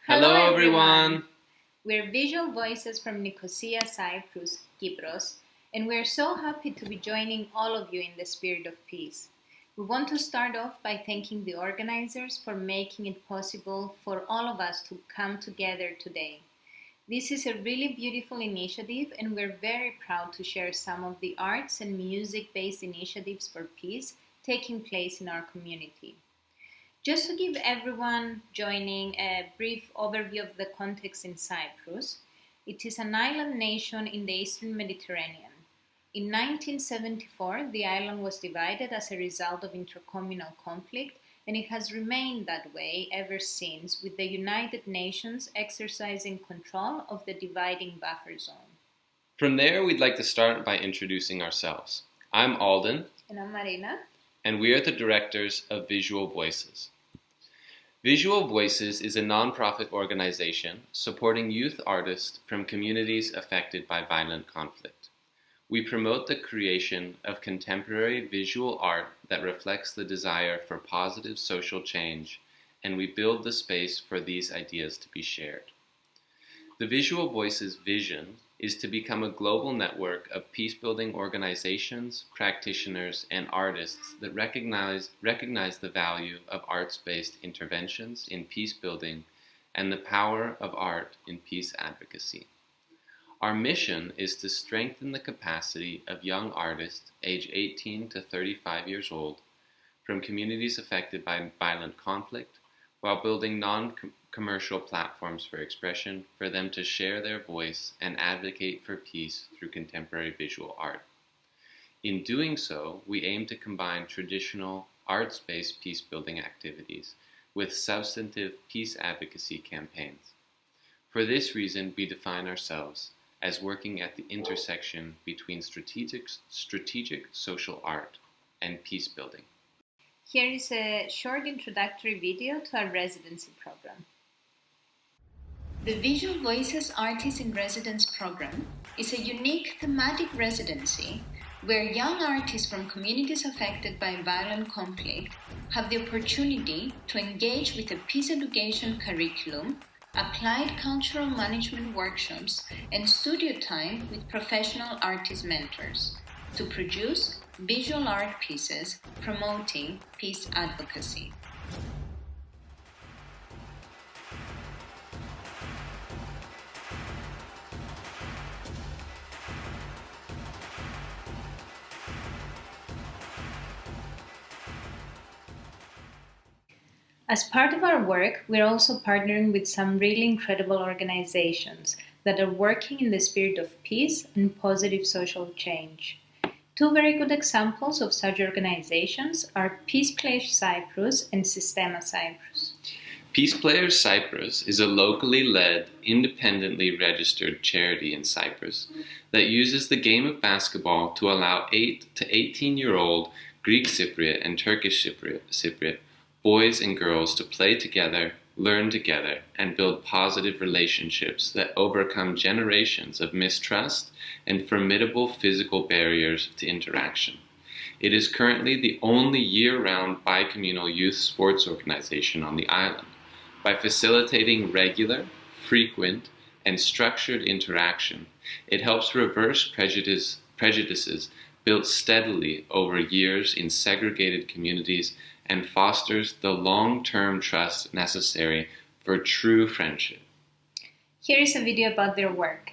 Hello, Hello everyone. We're Visual Voices from Nicosia, Cyprus, Kipros, and we're so happy to be joining all of you in the spirit of peace. We want to start off by thanking the organizers for making it possible for all of us to come together today. This is a really beautiful initiative, and we're very proud to share some of the arts and music based initiatives for peace taking place in our community. Just to give everyone joining a brief overview of the context in Cyprus, it is an island nation in the eastern Mediterranean. In 1974, the island was divided as a result of intercommunal conflict, and it has remained that way ever since, with the United Nations exercising control of the dividing buffer zone. From there, we'd like to start by introducing ourselves. I'm Alden, And I'm Marina. and we are the directors of Visual Voices. Visual Voices is a nonprofit organization supporting youth artists from communities affected by violent conflict. We promote the creation of contemporary visual art that reflects the desire for positive social change, and we build the space for these ideas to be shared. The Visual Voices vision is to become a global network of peace-building organizations, practitioners, and artists that recognize the value of arts-based interventions in peace-building and the power of art in peace advocacy. Our mission is to strengthen the capacity of young artists aged 18 to 35 years old from communities affected by violent conflict while building non-commercial platforms for expression for them to share their voice and advocate for peace through contemporary visual art. In doing so, we aim to combine traditional arts-based peace-building activities with substantive peace advocacy campaigns. For this reason, we define ourselves as working at the intersection between strategic social art and peace building. Here is a short introductory video to our residency program. The Visual Voices Artists in Residence program is a unique thematic residency where young artists from communities affected by violent conflict have the opportunity to engage with a peace education curriculum, applied cultural management workshops, and studio time with professional artist mentors to produce visual art pieces promoting peace advocacy. As part of our work, we're also partnering with some really incredible organizations that are working in the spirit of peace and positive social change. Two very good examples of such organizations are Peace Players Cyprus and Systema Cyprus. Peace Players Cyprus is a locally led, independently registered charity in Cyprus that uses the game of basketball to allow 8 to 18-year-old Greek Cypriot and Turkish Cypriot boys and girls to play together, learn together, and build positive relationships that overcome generations of mistrust and formidable physical barriers to interaction. It is currently the only year-round bicommunal youth sports organization on the island. By facilitating regular, frequent, and structured interaction, it helps reverse prejudices built steadily over years in segregated communities and fosters the long-term trust necessary for true friendship. Here is a video about their work.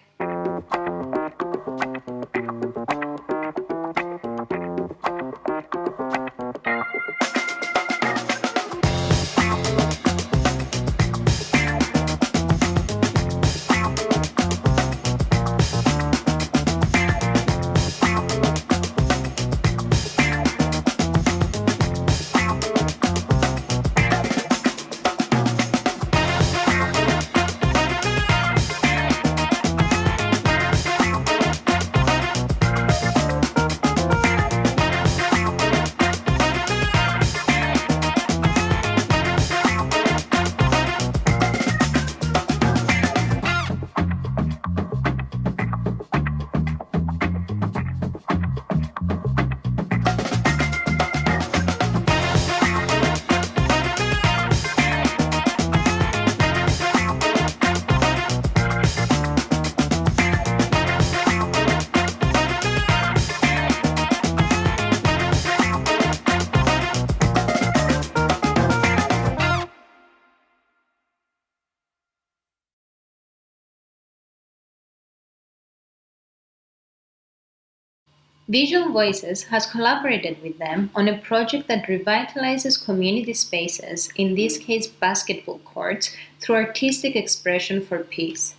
Visual Voices has collaborated with them on a project that revitalizes community spaces, in this case basketball courts, through artistic expression for peace.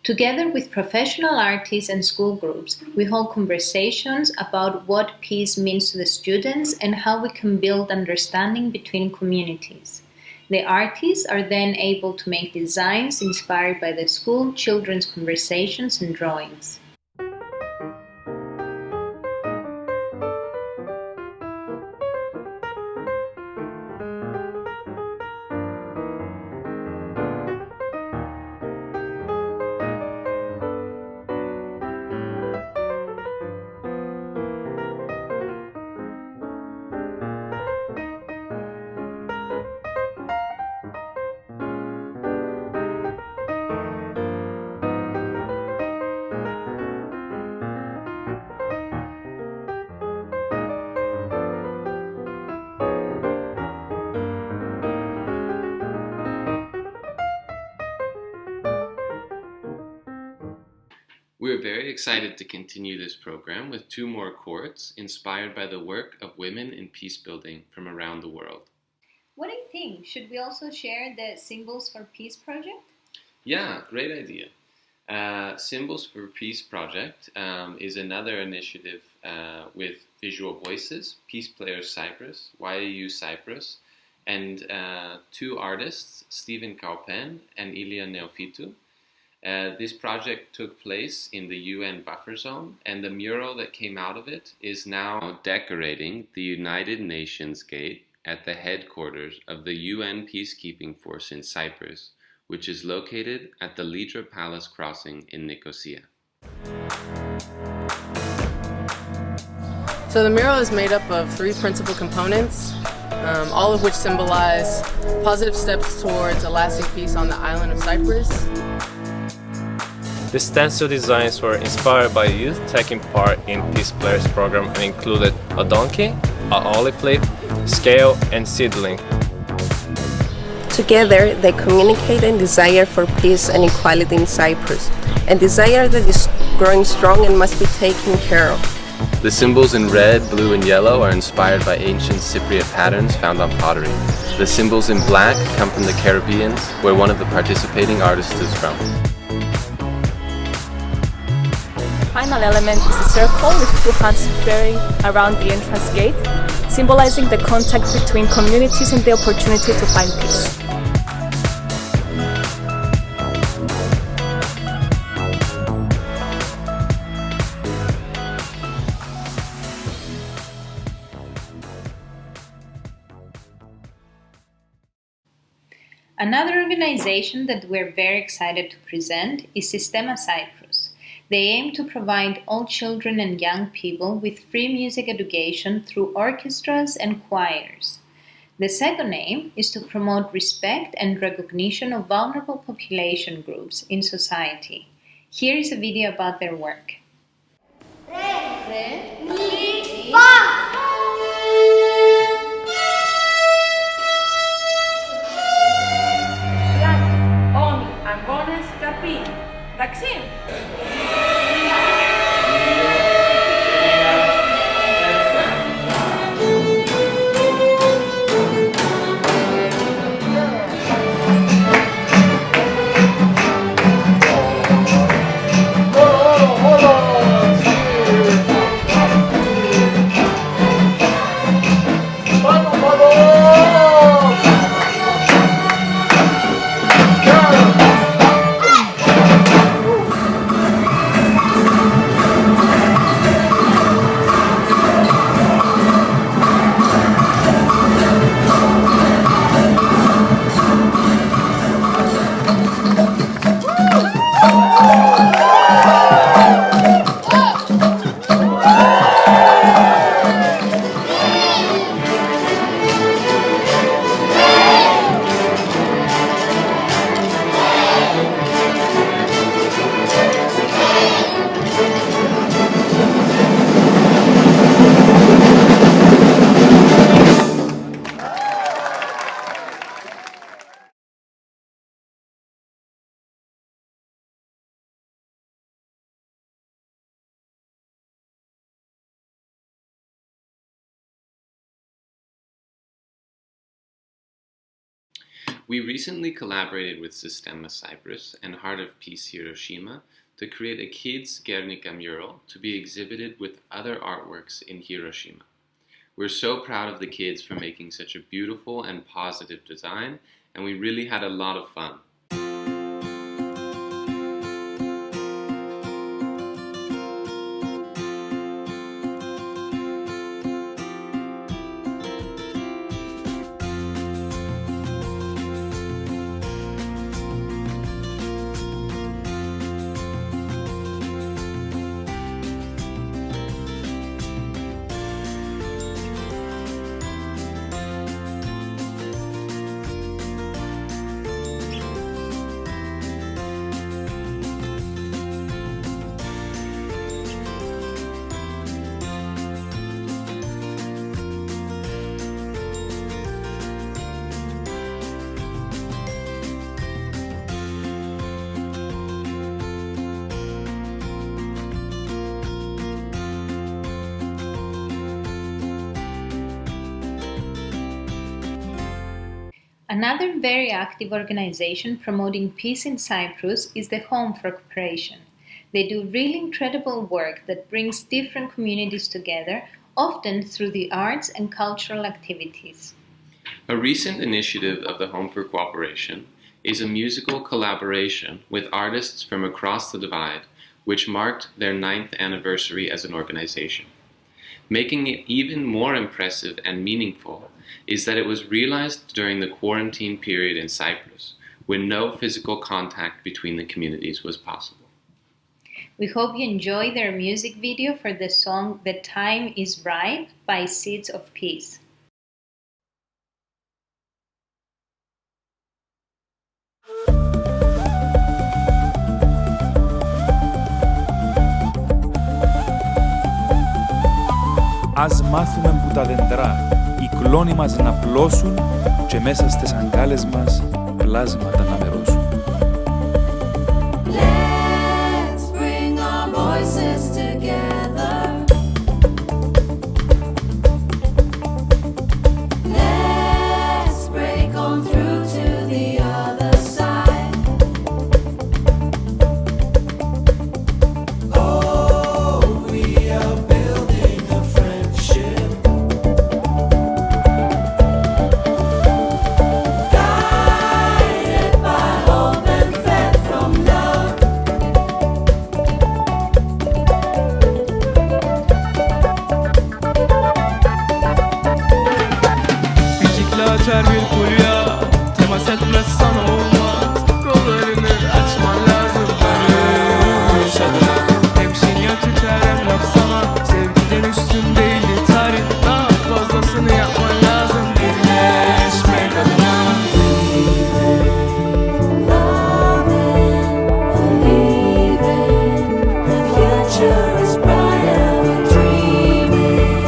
Together with professional artists and school groups, we hold conversations about what peace means to the students and how we can build understanding between communities. The artists are then able to make designs inspired by the school children's conversations and drawings. We're very excited to continue this program with 2 more courts inspired by the work of women in peace building from around the world. What do you think? Should we also share the Symbols for Peace project? Yeah, great idea. Symbols for Peace project is another initiative with Visual Voices, Peace Players Cyprus, YAU Cyprus, and 2 artists, Stephen Kaupen and Ilia Neofitou. This project took place in the UN buffer zone, and the mural that came out of it is now decorating the United Nations gate at the headquarters of the UN Peacekeeping Force in Cyprus, which is located at the Lydra Palace crossing in Nicosia. So the mural is made up of 3 principal components, all of which symbolize positive steps towards a lasting peace on the island of Cyprus. The stencil designs were inspired by youth taking part in Peace Players program and included a donkey, an olive leaf, scale, and seedling. Together, they communicate a desire for peace and equality in Cyprus, a desire that is growing strong and must be taken care of. The symbols in red, blue, and yellow are inspired by ancient Cypriot patterns found on pottery. The symbols in black come from the Caribbean, where one of the participating artists is from. The final element is a circle with 2 hands bearing around the entrance gate, symbolizing the contact between communities and the opportunity to find peace. Another organization that we're very excited to present is Sistema Cyprus. They aim to provide all children and young people with free music education through orchestras and choirs. The second aim is to promote respect and recognition of vulnerable population groups in society. Here is a video about their work. We recently collaborated with Sistema Cyprus and Heart of Peace Hiroshima to create a kids' Guernica mural to be exhibited with other artworks in Hiroshima. We're so proud of the kids for making such a beautiful and positive design, and we really had a lot of fun. Another very active organization promoting peace in Cyprus is the Home for Cooperation. They do really incredible work that brings different communities together, often through the arts and cultural activities. A recent initiative of the Home for Cooperation is a musical collaboration with artists from across the divide, which marked their 9th anniversary as an organization. Making it even more impressive and meaningful is that it was realized during the quarantine period in Cyprus, when no physical contact between the communities was possible. We hope you enjoy their music video for the song The Time is Right by Seeds of Peace. Ας μάθουμε που τα δεντρά, οι κλόνοι μας να πλώσουν και μέσα στις αγκάλες μας πλάσματα να μερώσουν. Let's bring our voices together. Let's break on through to the other side. Oh, we are building a friendship. Guided by hope and fed from love. Müzikle atar bir kulya, temas etmez sana olmaz. Kollarını açman lazım, barışalım. Hem sinyal tutar hem laf sana, sevgiden üstün değildir tarih. Daha fazlasını yapman lazım, birleşmek adına. Believing the future is brighter. We're dreaming,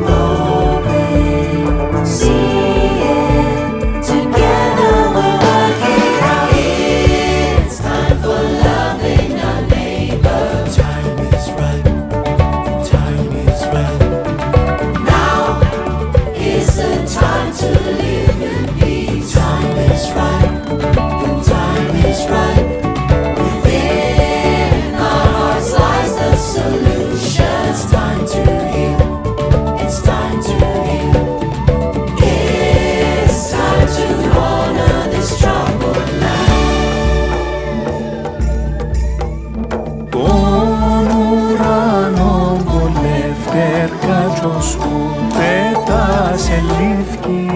hoping, seeing. Together we're working out. It's time for loving our neighbor. Time is right. Time is right. Now is the time to live in peace. Time is right. The time is right. Within our hearts lies the solution. It's time to heal. It's time to heal. It's time to honor this troubled land. Τον ουρανό κολεύτερκα σου πέτασε λήφκι.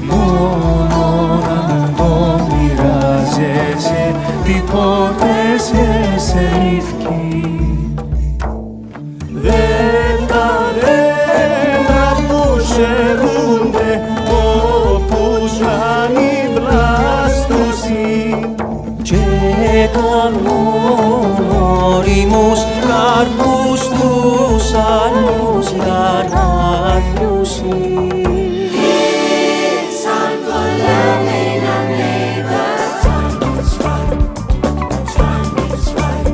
Μόνο να μην το μοιράζεσαι, τίποτε σε λήφκι. Δεν τα δέντρα που σερούνται, όπως να μη βλάστουσι. Και κάνουν όριμους καρπούς τους άλλους για να θλιούσει. It's time for loving our neighbor. Time is right. Time is right.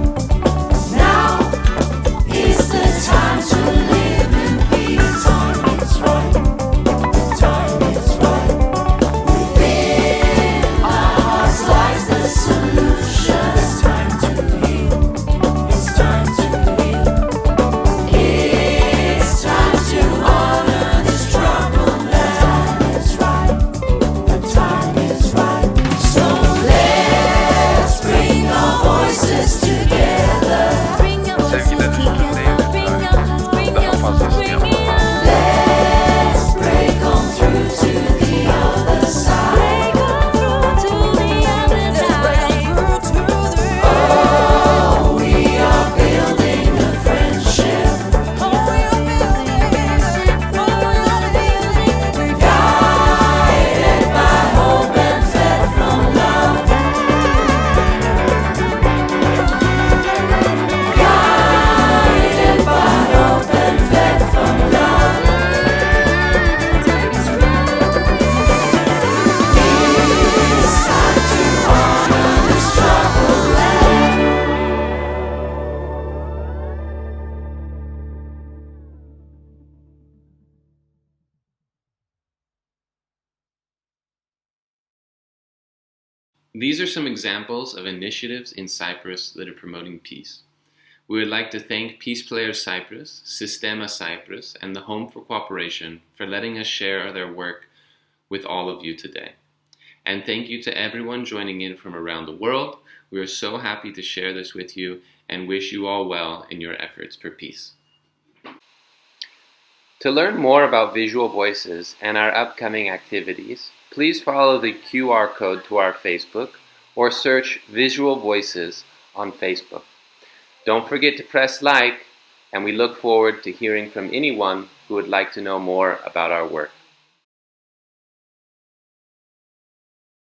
These are some examples of initiatives in Cyprus that are promoting peace. We would like to thank Peace Players Cyprus, Sistema Cyprus, and the Home for Cooperation for letting us share their work with all of you today. And thank you to everyone joining in from around the world. We are so happy to share this with you and wish you all well in your efforts for peace. To learn more about Visual Voices and our upcoming activities, please follow the QR code to our Facebook or search Visual Voices on Facebook. Don't forget to press like, and we look forward to hearing from anyone who would like to know more about our work.